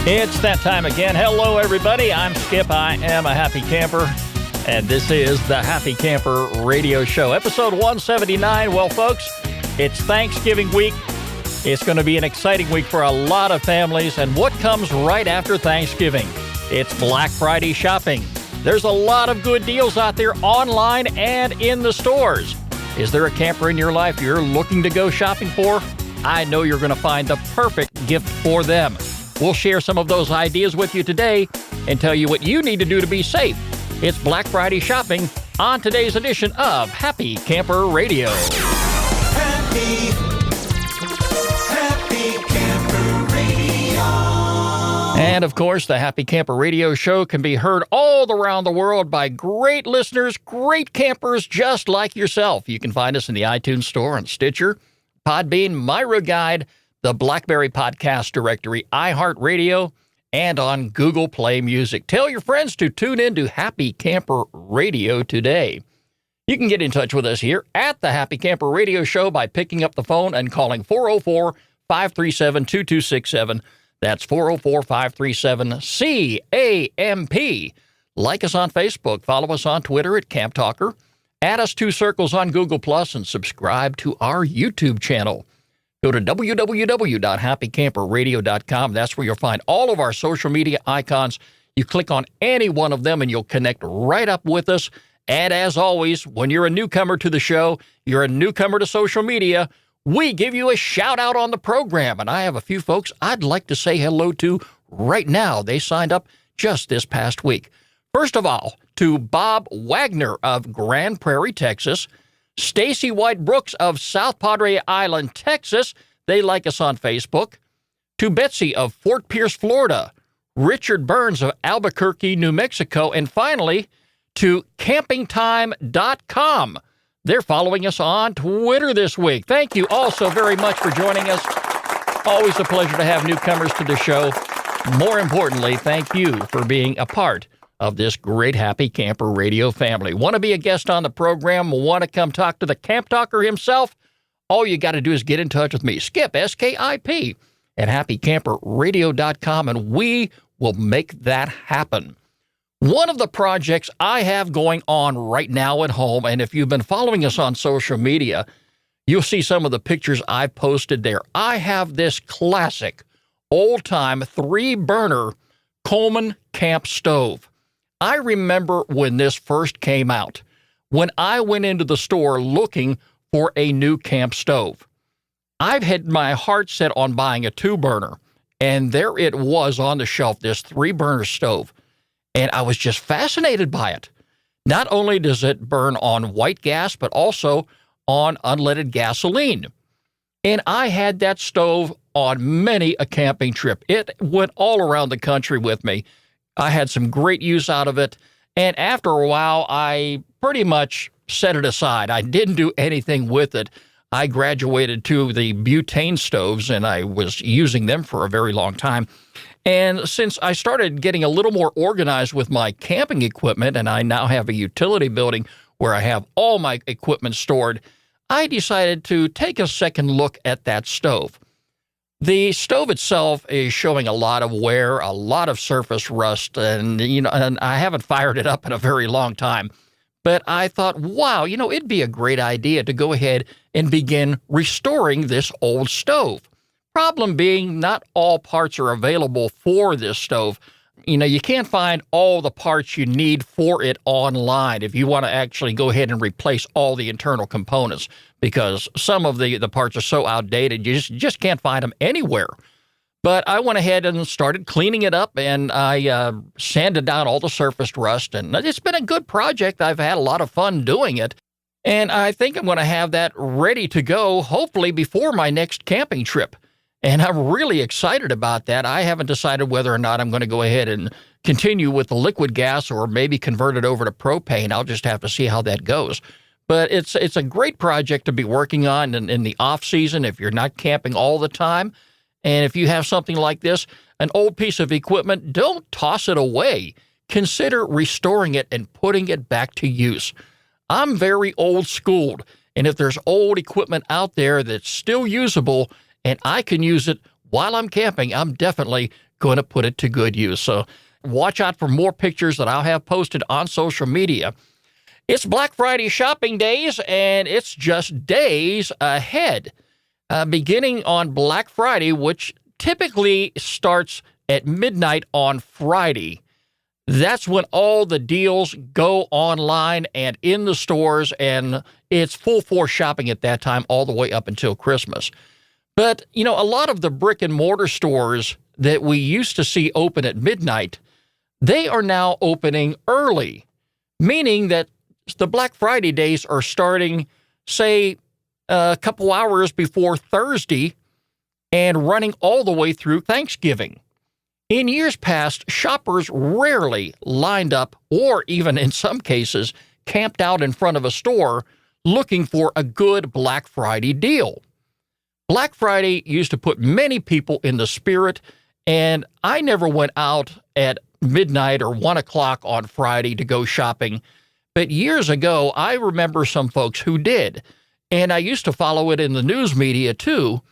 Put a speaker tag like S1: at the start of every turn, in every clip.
S1: It's that time again. Hello, everybody. I'm Skip. I am a happy camper, and this is the Happy Camper Radio Show, episode 179. Well, folks, it's Thanksgiving week. It's going to be an exciting week for a lot of families, and what comes right after Thanksgiving? It's Black Friday shopping. There's a lot of good deals out there online and in the stores. Is there a camper in your life you're looking to go shopping for? I know you're going to find the perfect gift for them. We'll share some of those ideas with you today and tell you what you need to do to be safe. It's Black Friday shopping on today's edition of Happy Camper Radio.
S2: Happy Camper Radio.
S1: And of course, the Happy Camper Radio Show can be heard all around the world by great listeners, great campers just like yourself. You can find us in the iTunes Store on Stitcher, Podbean, Myra Guide, the BlackBerry Podcast Directory, iHeartRadio, and on Google Play Music. Tell your friends to tune in to Happy Camper Radio today. You can get in touch with us here at the Happy Camper Radio Show by picking up the phone and calling 404-537-2267. That's 404-537-CAMP. Like us on Facebook, follow us on Twitter at Camp Talker, add us 2 circles on Google+, and subscribe to our YouTube channel. Go to www.happycamperradio.com. That's where you'll find all of our social media icons. You click on any one of them and you'll connect right up with us. And as always, when you're a newcomer to the show, you're a newcomer to social media, we give you a shout out on the program. And I have a few folks I'd like to say hello to right now. They signed up just this past week. First of all, to Bob Wagner of Grand Prairie, Texas, Stacy White Brooks of South Padre Island, Texas. They like us on Facebook. To Betsy of Fort Pierce, Florida. Richard Burns of Albuquerque, New Mexico. And finally, to campingtime.com. They're following us on Twitter this week. Thank you all so very much for joining us. Always a pleasure to have newcomers to the show. More importantly, thank you for being a part of this great Happy Camper Radio family. Want to be a guest on the program? Want to come talk to the Camp Talker himself? All you got to do is get in touch with me, Skip, S-K-I-P, at happycamperradio.com, and we will make that happen. One of the projects I have going on right now at home, and if you've been following us on social media, you'll see some of the pictures I've posted there. I have this classic, old-time 3-burner Coleman camp stove. I remember when this first came out, when I went into the store looking for a new camp stove. I've had my heart set on buying a 2-burner, and there it was on the shelf, this 3-burner stove, and I was just fascinated by it. Not only does it burn on white gas, but also on unleaded gasoline. And I had that stove on many a camping trip. It went all around the country with me. I had some great use out of it, and after a while, I pretty much set it aside. I didn't do anything with it. I graduated to the butane stoves, and I was using them for a very long time. And since I started getting a little more organized with my camping equipment, and I now have a utility building where I have all my equipment stored, I decided to take a second look at that stove. The stove itself is showing a lot of wear, a lot of surface rust, and I haven't fired it up in a very long time. But I thought, wow, it'd be a great idea to go ahead and begin restoring this old stove. Problem being, not all parts are available for this stove. You can't find all the parts you need for it online if you want to actually go ahead and replace all the internal components, because some of the parts are so outdated, you just can't find them anywhere. But I went ahead and started cleaning it up, and I sanded down all the surface rust, and it's been a good project. I've had a lot of fun doing it, and I think I'm going to have that ready to go, hopefully before my next camping trip. And I'm really excited about that. I haven't decided whether or not I'm going to go ahead and continue with the liquid gas or maybe convert it over to propane. I'll just have to see how that goes. But it's a great project to be working on in the off-season if you're not camping all the time. And if you have something like this, an old piece of equipment, don't toss it away. Consider restoring it and putting it back to use. I'm very old-schooled, and if there's old equipment out there that's still usable and I can use it while I'm camping, I'm definitely going to put it to good use. So watch out for more pictures that I'll have posted on social media. It's Black Friday shopping days, and it's just days ahead. Beginning on Black Friday, which typically starts at midnight on Friday. That's when all the deals go online and in the stores, and it's full force shopping at that time all the way up until Christmas. But, a lot of the brick and mortar stores that we used to see open at midnight, they are now opening early, meaning that the Black Friday days are starting, say, a couple hours before Thursday and running all the way through Thanksgiving. In years past, shoppers rarely lined up or even in some cases camped out in front of a store looking for a good Black Friday deal. Black Friday used to put many people in the spirit, and I never went out at midnight or 1 o'clock on Friday to go shopping. But years ago, I remember some folks who did, and I used to follow it in the news media too.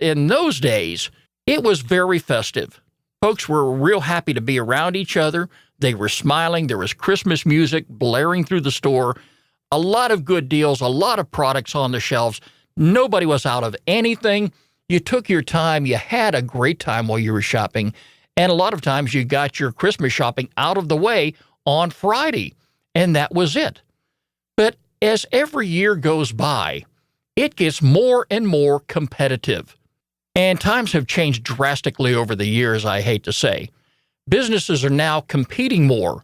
S1: In those days, it was very festive. Folks were real happy to be around each other. They were smiling. There was Christmas music blaring through the store. A lot of good deals, a lot of products on the shelves. Nobody was out of anything. You took your time. You had a great time while you were shopping. And a lot of times you got your Christmas shopping out of the way on Friday. And that was it. But as every year goes by, it gets more and more competitive. And times have changed drastically over the years, I hate to say. Businesses are now competing more.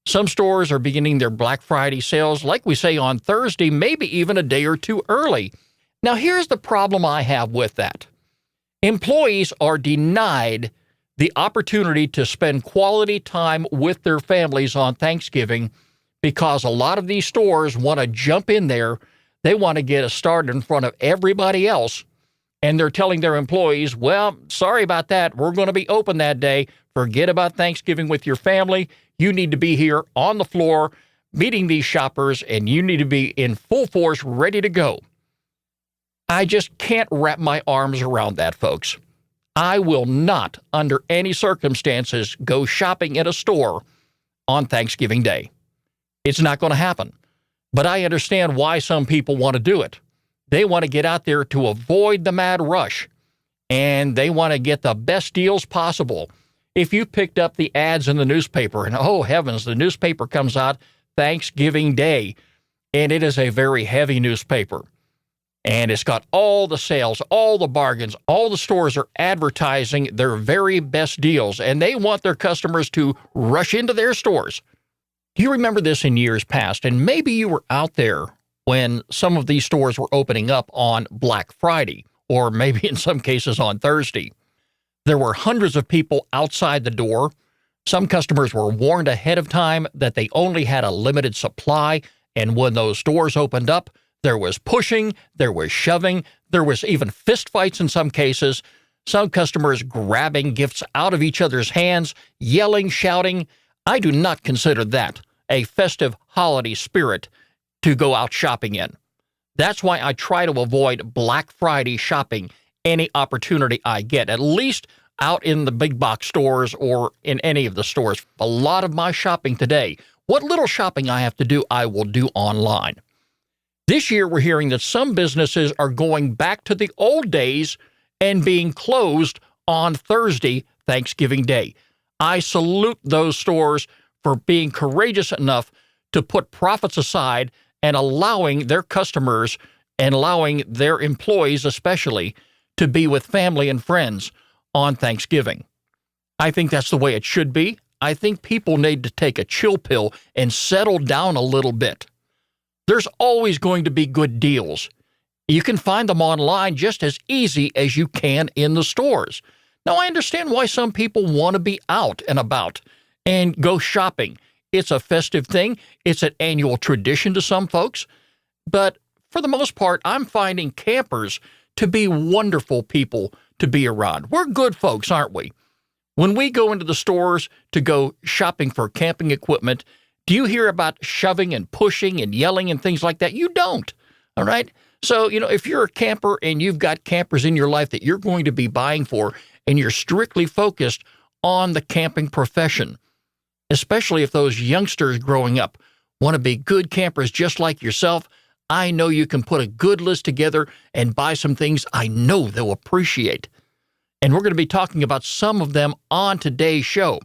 S1: Some stores are beginning their Black Friday sales, like we say, on Thursday, maybe even a day or two early. Now, here's the problem I have with that. Employees are denied the opportunity to spend quality time with their families on Thanksgiving because a lot of these stores want to jump in there. They want to get a start in front of everybody else. And they're telling their employees, well, sorry about that. We're going to be open that day. Forget about Thanksgiving with your family. You need to be here on the floor meeting these shoppers, and you need to be in full force, ready to go. I just can't wrap my arms around that, folks. I will not, under any circumstances, go shopping at a store on Thanksgiving Day. It's not going to happen. But I understand why some people want to do it. They want to get out there to avoid the mad rush, and they want to get the best deals possible. If you picked up the ads in the newspaper, and oh heavens, the newspaper comes out Thanksgiving Day, and it is a very heavy newspaper. And it's got all the sales, all the bargains, all the stores are advertising their very best deals, and they want their customers to rush into their stores. Do you remember this in years past? And maybe you were out there when some of these stores were opening up on Black Friday, or maybe in some cases on Thursday. There were hundreds of people outside the door. Some customers were warned ahead of time that they only had a limited supply, and when those stores opened up, there was pushing, there was shoving, there was even fistfights in some cases, some customers grabbing gifts out of each other's hands, yelling, shouting. I do not consider that a festive holiday spirit to go out shopping in. That's why I try to avoid Black Friday shopping any opportunity I get, at least out in the big box stores or in any of the stores. A lot of my shopping today, what little shopping I have to do, I will do online. This year, we're hearing that some businesses are going back to the old days and being closed on Thursday, Thanksgiving Day. I salute those stores for being courageous enough to put profits aside and allowing their customers and allowing their employees especially to be with family and friends on Thanksgiving. I think that's the way it should be. I think people need to take a chill pill and settle down a little bit. There's always going to be good deals. You can find them online just as easy as you can in the stores. Now, I understand why some people want to be out and about and go shopping. It's a festive thing. It's an annual tradition to some folks. But for the most part, I'm finding campers to be wonderful people to be around. We're good folks, aren't we? When we go into the stores to go shopping for camping equipment, do you hear about shoving and pushing and yelling and things like that? You don't, all right? So, if you're a camper and you've got campers in your life that you're going to be buying for and you're strictly focused on the camping profession, especially if those youngsters growing up want to be good campers just like yourself. I know you can put a good list together and buy some things I know they'll appreciate. And we're going to be talking about some of them on today's show.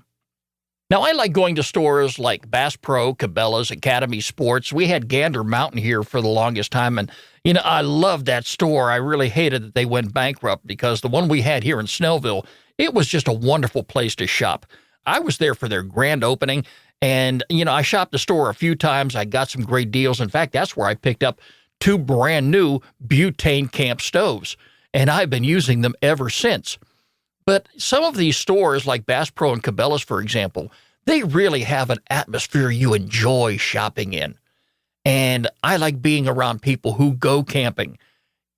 S1: Now, I like going to stores like Bass Pro, Cabela's, Academy Sports. We had Gander Mountain here for the longest time, and, I loved that store. I really hated that they went bankrupt because the one we had here in Snellville, it was just a wonderful place to shop. I was there for their grand opening, and, I shopped the store a few times. I got some great deals. In fact, that's where I picked up 2 brand new butane camp stoves, and I've been using them ever since. But some of these stores like Bass Pro and Cabela's, for example, they really have an atmosphere you enjoy shopping in. And I like being around people who go camping.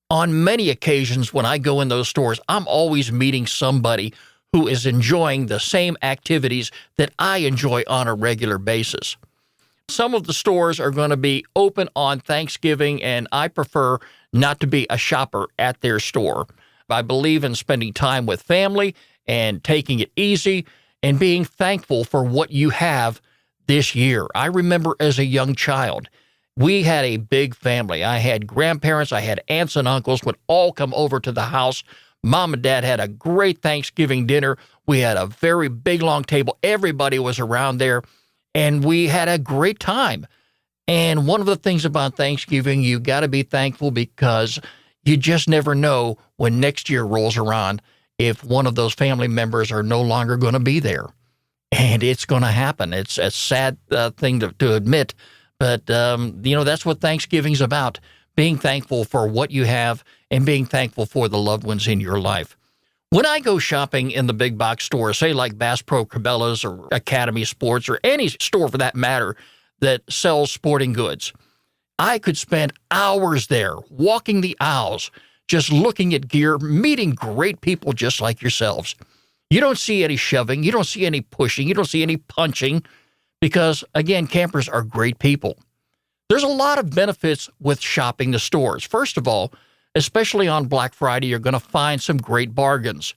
S1: On many occasions when I go in those stores, I'm always meeting somebody who is enjoying the same activities that I enjoy on a regular basis. Some of the stores are going to be open on Thanksgiving, and I prefer not to be a shopper at their store. I believe in spending time with family and taking it easy and being thankful for what you have this year. I remember as a young child, we had a big family. I had grandparents, I had aunts and uncles would all come over to the house. Mom and Dad had a great Thanksgiving dinner. We had a very big, long table. Everybody was around there, and we had a great time. And one of the things about Thanksgiving, you got to be thankful because you just never know when next year rolls around if one of those family members are no longer going to be there. And it's going to happen. It's a sad thing to admit, but, that's what Thanksgiving's about, being thankful for what you have and being thankful for the loved ones in your life. When I go shopping in the big box stores, say like Bass Pro, Cabela's, or Academy Sports, or any store for that matter that sells sporting goods, I could spend hours there walking the aisles, just looking at gear, meeting great people just like yourselves. You don't see any shoving. You don't see any pushing. You don't see any punching because, again, campers are great people. There's a lot of benefits with shopping the stores. First of all, especially on Black Friday, you're going to find some great bargains.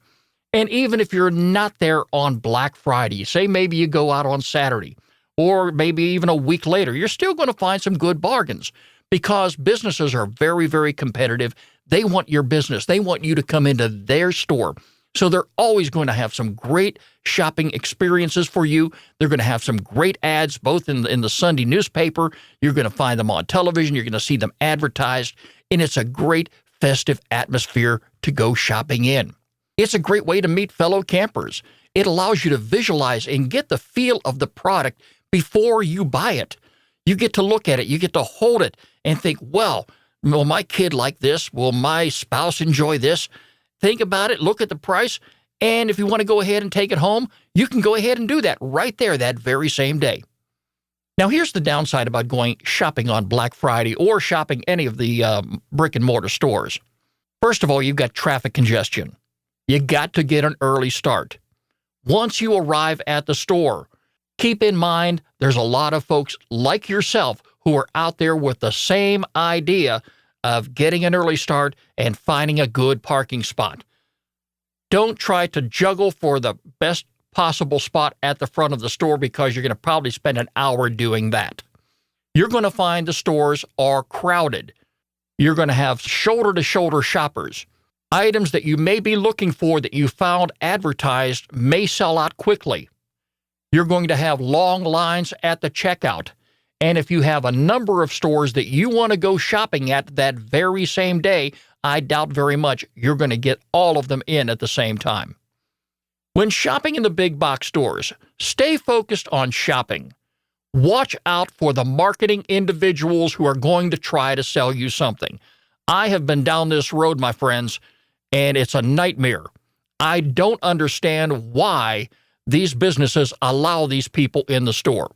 S1: And even if you're not there on Black Friday, say maybe you go out on Saturday, or maybe even a week later, you're still going to find some good bargains because businesses are very, very competitive. They want your business. They want you to come into their store. So they're always going to have some great shopping experiences for you. They're going to have some great ads, both in the Sunday newspaper. You're going to find them on television. You're going to see them advertised. And it's a great festive atmosphere to go shopping in. It's a great way to meet fellow campers. It allows you to visualize and get the feel of the product before you buy it. You get to look at it. You get to hold it and think, well, will my kid like this? Will my spouse enjoy this? Think about it, look at the price, and if you want to go ahead and take it home, you can go ahead and do that right there that very same day. Now, here's the downside about going shopping on Black Friday or shopping any of the brick and mortar stores. First of all, you've got traffic congestion. You got to get an early start. Once you arrive at the store, keep in mind there's a lot of folks like yourself who are out there with the same idea of getting an early start and finding a good parking spot. Don't try to juggle for the best possible spot at the front of the store because you're going to probably spend an hour doing that. You're going to find the stores are crowded. You're going to have shoulder-to-shoulder shoppers. Items that you may be looking for that you found advertised may sell out quickly. You're going to have long lines at the checkout. And if you have a number of stores that you want to go shopping at that very same day, I doubt very much you're going to get all of them in at the same time. When shopping in the big box stores, stay focused on shopping. Watch out for the marketing individuals who are going to try to sell you something. I have been down this road, my friends, and it's a nightmare. I don't understand why these businesses allow these people in the store.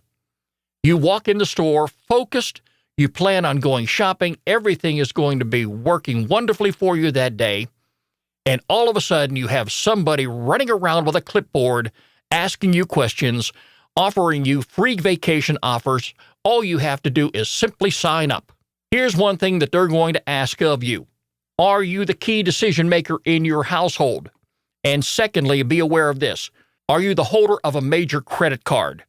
S1: You walk in the store focused, you plan on going shopping, everything is going to be working wonderfully for you that day, and all of a sudden you have somebody running around with a clipboard asking you questions, offering you free vacation offers. All you have to do is simply sign up. Here's one thing that they're going to ask of you. Are you the key decision maker in your household? And secondly, be aware of this. Are you the holder of a major credit card?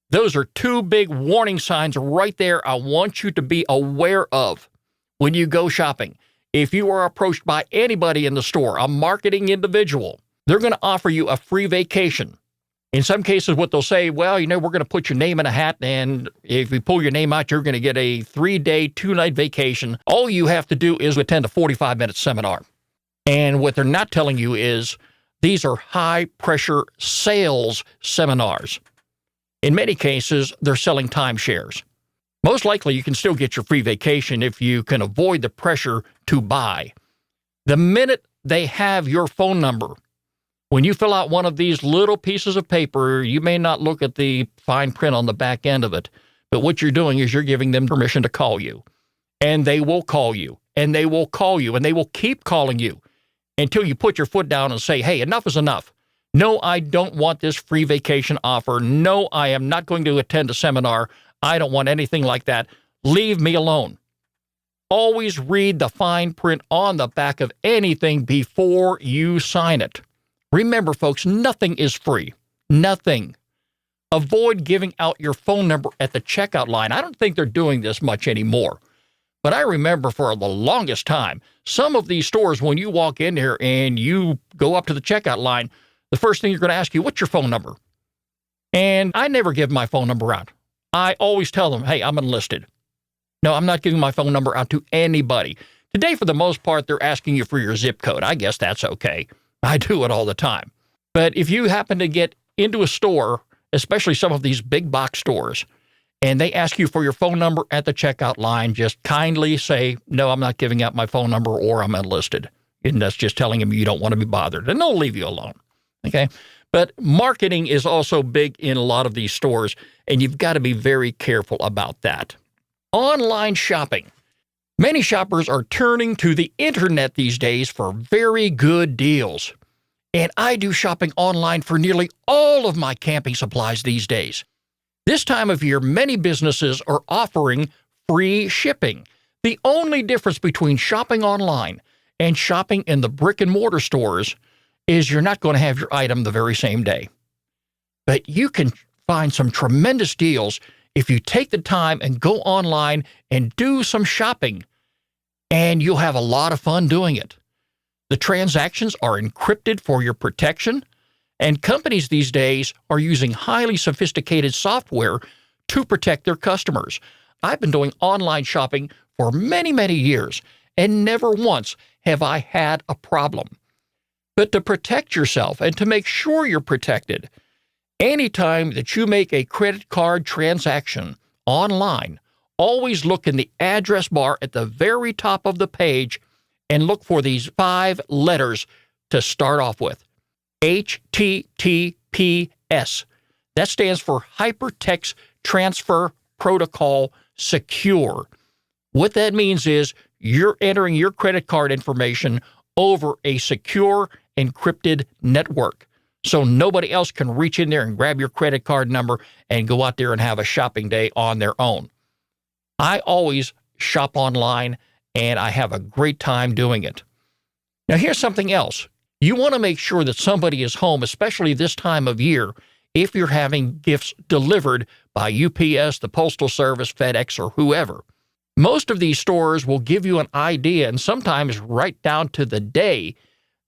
S1: Those are two big warning signs right there I want you to be aware of when you go shopping. If you are approached by anybody in the store, a marketing individual, they're going to offer you a free vacation. In some cases, what they'll say, well, we're going to put your name in a hat, and if we pull your name out, you're going to get a 3-day, 2-night vacation. All you have to do is attend a 45-minute seminar. And what they're not telling you is these are high-pressure sales seminars. In many cases, they're selling timeshares. Most likely, you can still get your free vacation if you can avoid the pressure to buy. The minute they have your phone number, when you fill out one of these little pieces of paper, you may not look at the fine print on the back end of it, but what you're doing is you're giving them permission to call you. And they will call you, and they will call you, and they will keep calling you until you put your foot down and say, hey, enough is enough. No, I don't want this free vacation offer. No, I am not going to attend a seminar. I don't want anything like that. Leave me alone. Always read the fine print on the back of anything before you sign it. Remember, folks, nothing is free. Nothing. Avoid giving out your phone number at the checkout line. I don't think they're doing this much anymore. But I remember for the longest time, some of these stores, when you walk in here and you go up to the checkout line, the first thing you're going to ask you, what's your phone number? And I never give my phone number out. I always tell them, hey, I'm enlisted. No, I'm not giving my phone number out to anybody. Today, for the most part, they're asking you for your zip code. I guess that's okay. I do it all the time. But if you happen to get into a store, especially some of these big box stores, and they ask you for your phone number at the checkout line, just kindly say, no, I'm not giving out my phone number, or I'm enlisted. And that's just telling them you don't want to be bothered, and they'll leave you alone. Okay? But marketing is also big in a lot of these stores, and you've got to be very careful about that. Online shopping. Many shoppers are turning to the internet these days for very good deals. And I do shopping online for nearly all of my camping supplies these days. This time of year, many businesses are offering free shipping. The only difference between shopping online and shopping in the brick and mortar stores is you're not going to have your item the very same day. But you can find some tremendous deals if you take the time and go online and do some shopping, and you'll have a lot of fun doing it. The transactions are encrypted for your protection, and companies these days are using highly sophisticated software to protect their customers. I've been doing online shopping for many, many years, and never once have I had a problem. But to protect yourself and to make sure you're protected, anytime that you make a credit card transaction online, always look in the address bar at the very top of the page and look for these 5 letters to start off with. HTTPS. That stands for Hypertext Transfer Protocol Secure. What that means is you're entering your credit card information over a secure, encrypted network. So nobody else can reach in there and grab your credit card number and go out there and have a shopping day on their own. I always shop online, and I have a great time doing it. Now, here's something else. You want to make sure that somebody is home, especially this time of year, if you're having gifts delivered by UPS, the Postal Service, FedEx, or whoever. Most of these stores will give you an idea, and sometimes right down to the day,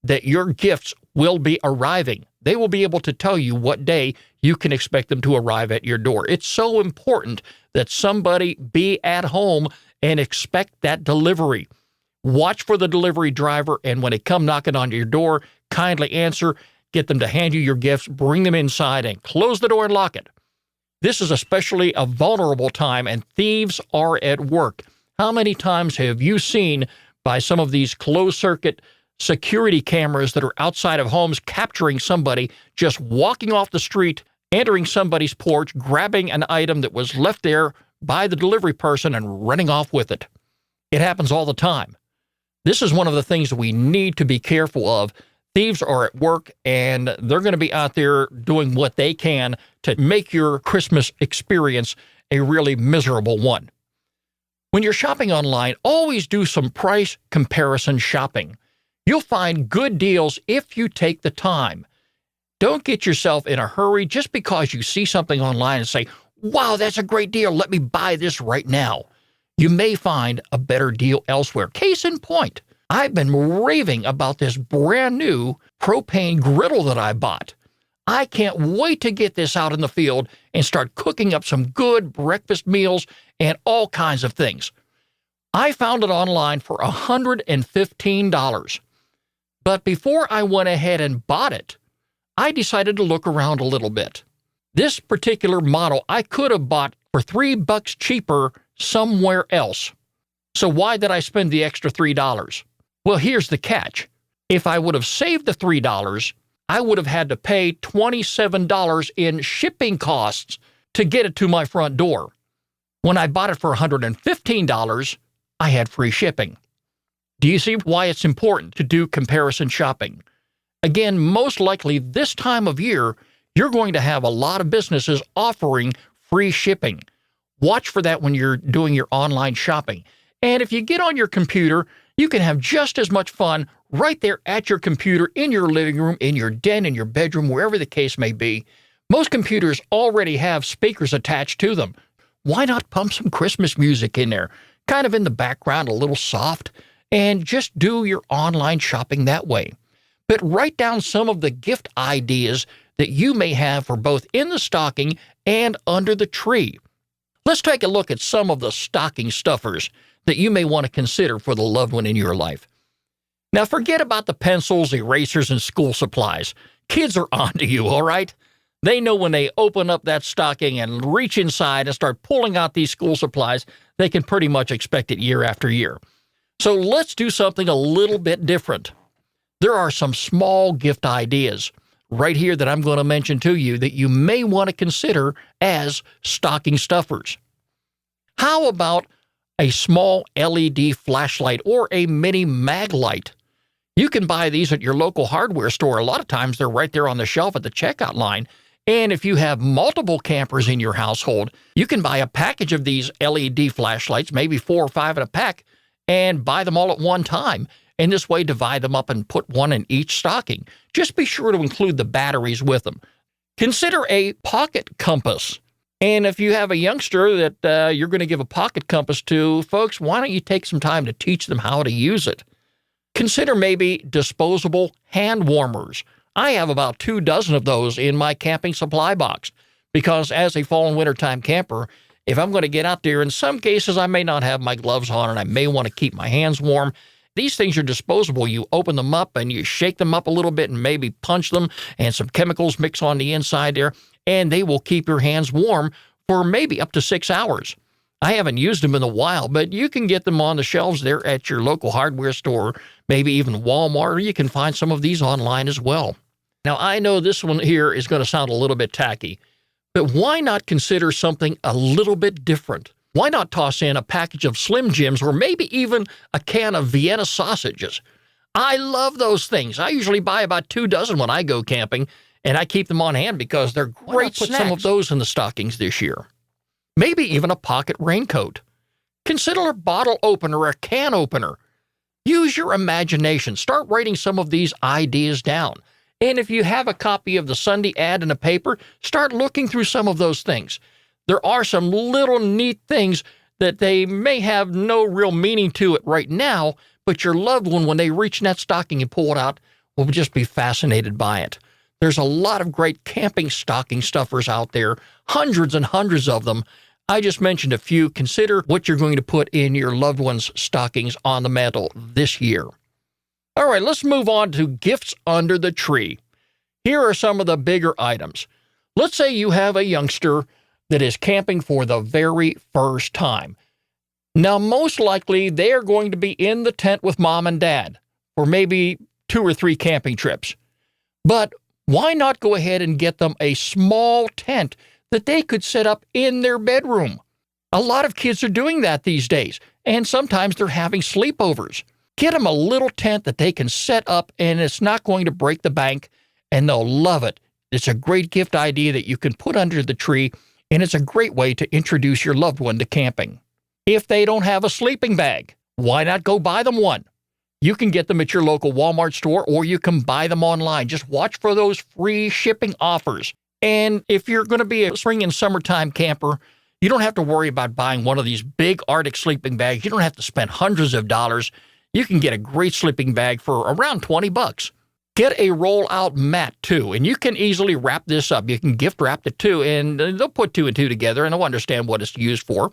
S1: that your gifts will be arriving. They will be able to tell you what day you can expect them to arrive at your door. It's so important that somebody be at home and expect that delivery. Watch for the delivery driver, and when they come knocking on your door, kindly answer, get them to hand you your gifts, bring them inside, and close the door and lock it. This is especially a vulnerable time, and thieves are at work. How many times have you seen by some of these closed-circuit security cameras that are outside of homes capturing somebody just walking off the street, entering somebody's porch, grabbing an item that was left there by the delivery person and running off with it? It happens all the time. This is one of the things that we need to be careful of. Thieves are at work, and they're going to be out there doing what they can to make your Christmas experience a really miserable one. When you're shopping online, always do some price comparison shopping. You'll find good deals if you take the time. Don't get yourself in a hurry just because you see something online and say, wow, that's a great deal. Let me buy this right now. You may find a better deal elsewhere. Case in point, I've been raving about this brand new propane griddle that I bought. I can't wait to get this out in the field and start cooking up some good breakfast meals and all kinds of things. I found it online for $115. But before I went ahead and bought it, I decided to look around a little bit. This particular model I could have bought for $3 cheaper somewhere else. So why did I spend the extra $3? Well, here's the catch. If I would have saved the $3, I would have had to pay $27 in shipping costs to get it to my front door. When I bought it for $115, I had free shipping. Do you see why it's important to do comparison shopping? Again, most likely this time of year, you're going to have a lot of businesses offering free shipping. Watch for that when you're doing your online shopping. And if you get on your computer, you can have just as much fun right there at your computer, in your living room, in your den, in your bedroom, wherever the case may be. Most computers already have speakers attached to them. Why not pump some Christmas music in there, kind of in the background, a little soft, and just do your online shopping that way? But write down some of the gift ideas that you may have for both in the stocking and under the tree. Let's take a look at some of the stocking stuffers that you may want to consider for the loved one in your life. Now, forget about the pencils, erasers, and school supplies. Kids are onto you, all right? They know when they open up that stocking and reach inside and start pulling out these school supplies, they can pretty much expect it year after year. So let's do something a little bit different. There are some small gift ideas right here that I'm going to mention to you that you may want to consider as stocking stuffers. How about a small LED flashlight or a mini mag light? You can buy these at your local hardware store. A lot of times they're right there on the shelf at the checkout line. And if you have multiple campers in your household, you can buy a package of these LED flashlights, maybe 4 or 5 in a pack, and buy them all at one time. And this way, divide them up and put one in each stocking. Just be sure to include the batteries with them. Consider a pocket compass. And if you have a youngster that you're going to give a pocket compass to, folks, why don't you take some time to teach them how to use it? Consider maybe disposable hand warmers. I have about 2 dozen of those in my camping supply box because as a fall and wintertime camper, if I'm going to get out there, in some cases I may not have my gloves on and I may want to keep my hands warm. These things are disposable. You open them up and you shake them up a little bit and maybe punch them and some chemicals mix on the inside there, and they will keep your hands warm for maybe up to 6 hours. I haven't used them in a while, but you can get them on the shelves there at your local hardware store, maybe even Walmart, or you can find some of these online as well. Now, I know this one here is going to sound a little bit tacky, but why not consider something a little bit different? Why not toss in a package of Slim Jims or maybe even a can of Vienna sausages? I love those things. I usually buy about 2 dozen when I go camping, and I keep them on hand because they're great snacks. Put some of those in the stockings this year. Maybe even a pocket raincoat. Consider a bottle opener or a can opener. Use your imagination. Start writing some of these ideas down. And if you have a copy of the Sunday ad in a paper, start looking through some of those things. There are some little neat things that they may have no real meaning to it right now, but your loved one, when they reach in that stocking and pull it out, will just be fascinated by it. There's a lot of great camping stocking stuffers out there, hundreds and hundreds of them. I just mentioned a few. Consider what you're going to put in your loved one's stockings on the mantle this year. All right, let's move on to gifts under the tree. Here are some of the bigger items. Let's say you have a youngster that is camping for the very first time. Now, most likely, they are going to be in the tent with mom and dad for maybe 2 or 3 camping trips. But why not go ahead and get them a small tent that they could set up in their bedroom? A lot of kids are doing that these days, and sometimes they're having sleepovers. Get them a little tent that they can set up, and it's not going to break the bank, and they'll love it. It's a great gift idea that you can put under the tree, and it's a great way to introduce your loved one to camping. If they don't have a sleeping bag, why not go buy them one? You can get them at your local Walmart store, or you can buy them online. Just watch for those free shipping offers. And if you're going to be a spring and summertime camper, you don't have to worry about buying one of these big Arctic sleeping bags. You don't have to spend hundreds of dollars. You can get a great sleeping bag for around $20. Get a roll-out mat, too, and you can easily wrap this up. You can gift wrap it, too, and they'll put two and two together, and they'll understand what it's used for.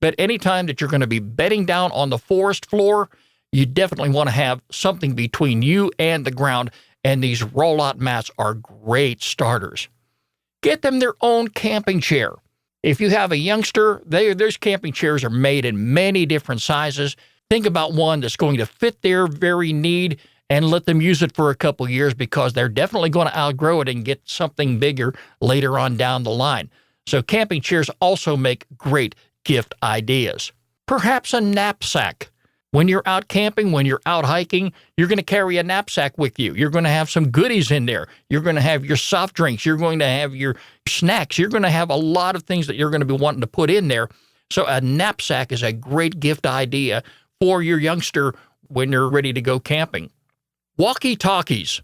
S1: But anytime that you're going to be bedding down on the forest floor, you definitely want to have something between you and the ground, and these roll-out mats are great starters. Get them their own camping chair. If you have a youngster, those camping chairs are made in many different sizes. Think about one that's going to fit their very need and let them use it for a couple years, because they're definitely going to outgrow it and get something bigger later on down the line. So camping chairs also make great gift ideas. Perhaps a knapsack. When you're out camping, when you're out hiking, you're going to carry a knapsack with you. You're going to have some goodies in there. You're going to have your soft drinks. You're going to have your snacks. You're going to have a lot of things that you're going to be wanting to put in there. So a knapsack is a great gift idea for your youngster when they're ready to go camping. Walkie Talkies.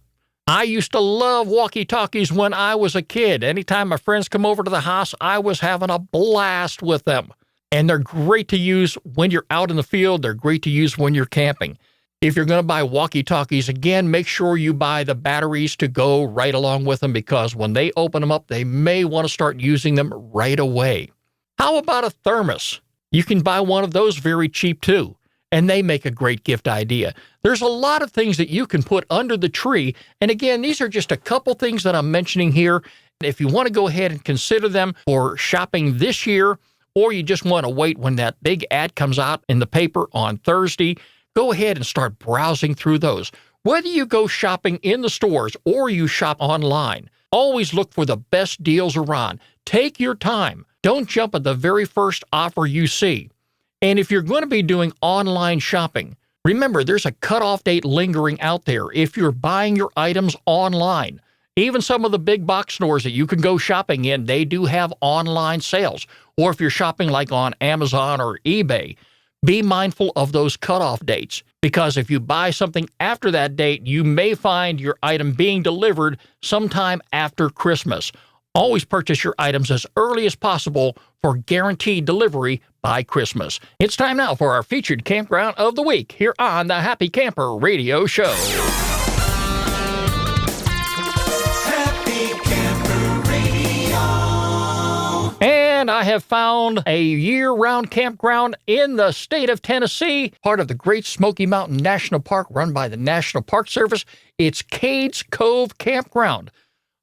S1: I used to love walkie talkies when I was a kid. Anytime my friends come over to the house, I was having a blast with them. And they're great to use when you're out in the field. They're great to use when you're camping. If you're going to buy walkie talkies, again, make sure you buy the batteries to go right along with them, because when they open them up, they may want to start using them right away. How about a thermos? You can buy one of those very cheap too, and they make a great gift idea. There's a lot of things that you can put under the tree. And again, these are just a couple things that I'm mentioning here. If you want to go ahead and consider them for shopping this year, or you just want to wait when that big ad comes out in the paper on Thursday, go ahead and start browsing through those. Whether you go shopping in the stores or you shop online, always look for the best deals around. Take your time. Don't jump at the very first offer you see. And if you're going to be doing online shopping, remember there's a cutoff date lingering out there if you're buying your items online. Even some of the big box stores that you can go shopping in, they do have online sales. Or if you're shopping like on Amazon or eBay, be mindful of those cutoff dates, because if you buy something after that date, you may find your item being delivered sometime after Christmas. Always purchase your items as early as possible for guaranteed delivery by Christmas. It's time now for our featured campground of the week here on the Happy Camper Radio Show. And I have found a year-round campground in the state of Tennessee, part of the Great Smoky Mountain National Park run by the National Park Service. It's Cades Cove Campground.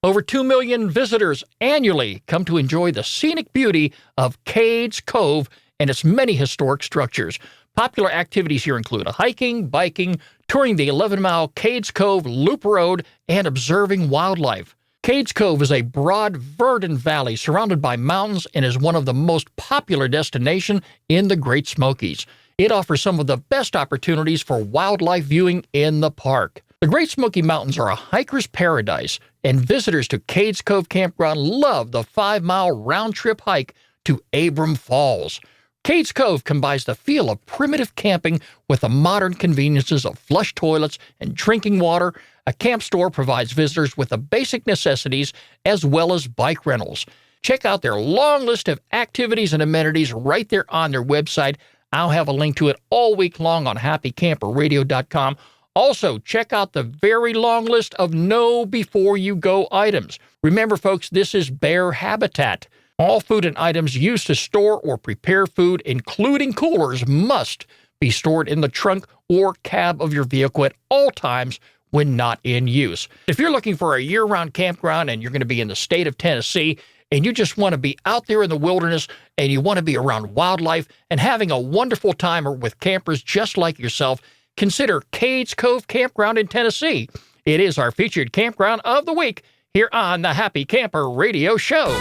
S1: Over 2 million visitors annually come to enjoy the scenic beauty of Cades Cove and its many historic structures. Popular activities here include hiking, biking, touring the 11-mile Cades Cove Loop Road, and observing wildlife. Cades Cove is a broad, verdant valley surrounded by mountains and is one of the most popular destinations in the Great Smokies. It offers some of the best opportunities for wildlife viewing in the park. The Great Smoky Mountains are a hiker's paradise, and visitors to Cades Cove Campground love the 5-mile round-trip hike to Abram Falls. Cades Cove combines the feel of primitive camping with the modern conveniences of flush toilets and drinking water. A camp store provides visitors with the basic necessities as well as bike rentals. Check out their long list of activities and amenities right there on their website. I'll have a link to it all week long on happycamperradio.com. Also, check out the very long list of know before you go items. Remember, folks, this is bear habitat. All food and items used to store or prepare food, including coolers, must be stored in the trunk or cab of your vehicle at all times when not in use. If you're looking for a year-round campground and you're going to be in the state of Tennessee and you just want to be out there in the wilderness and you want to be around wildlife and having a wonderful time with campers just like yourself, consider Cades Cove Campground in Tennessee. It is our featured campground of the week here on the Happy Camper Radio Show.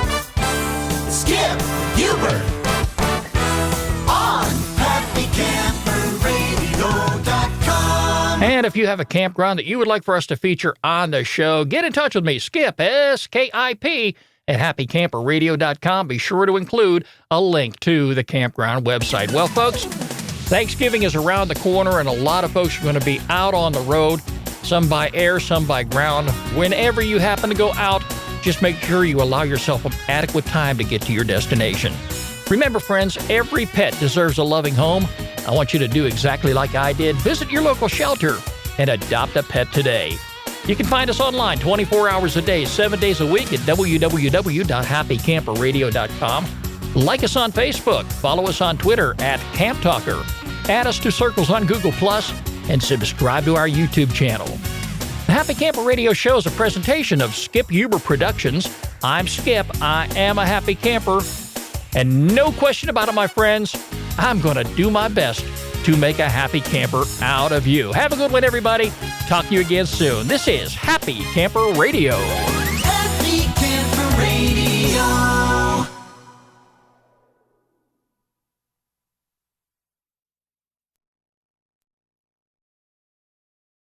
S2: Skip Huber on happycamperradio.com.
S1: And if you have a campground that you would like for us to feature on the show, get in touch with me, Skip, S-K-I-P, at happycamperradio.com. Be sure to include a link to the campground website. Well, folks, Thanksgiving is around the corner, and a lot of folks are going to be out on the road, some by air, some by ground. Whenever you happen to go out, just make sure you allow yourself adequate time to get to your destination. Remember, friends, every pet deserves a loving home. I want you to do exactly like I did. Visit your local shelter and adopt a pet today. You can find us online 24 hours a day, 7 days a week at www.happycamperradio.com. Like us on Facebook, follow us on Twitter at Camp Talker, add us to Circles on Google+, and subscribe to our YouTube channel. The Happy Camper Radio Show is a presentation of Skip Huber Productions. I'm Skip. I am a happy camper. And no question about it, my friends, I'm going to do my best to make a happy camper out of you. Have a good one, everybody. Talk to you again soon. This is Happy Camper Radio.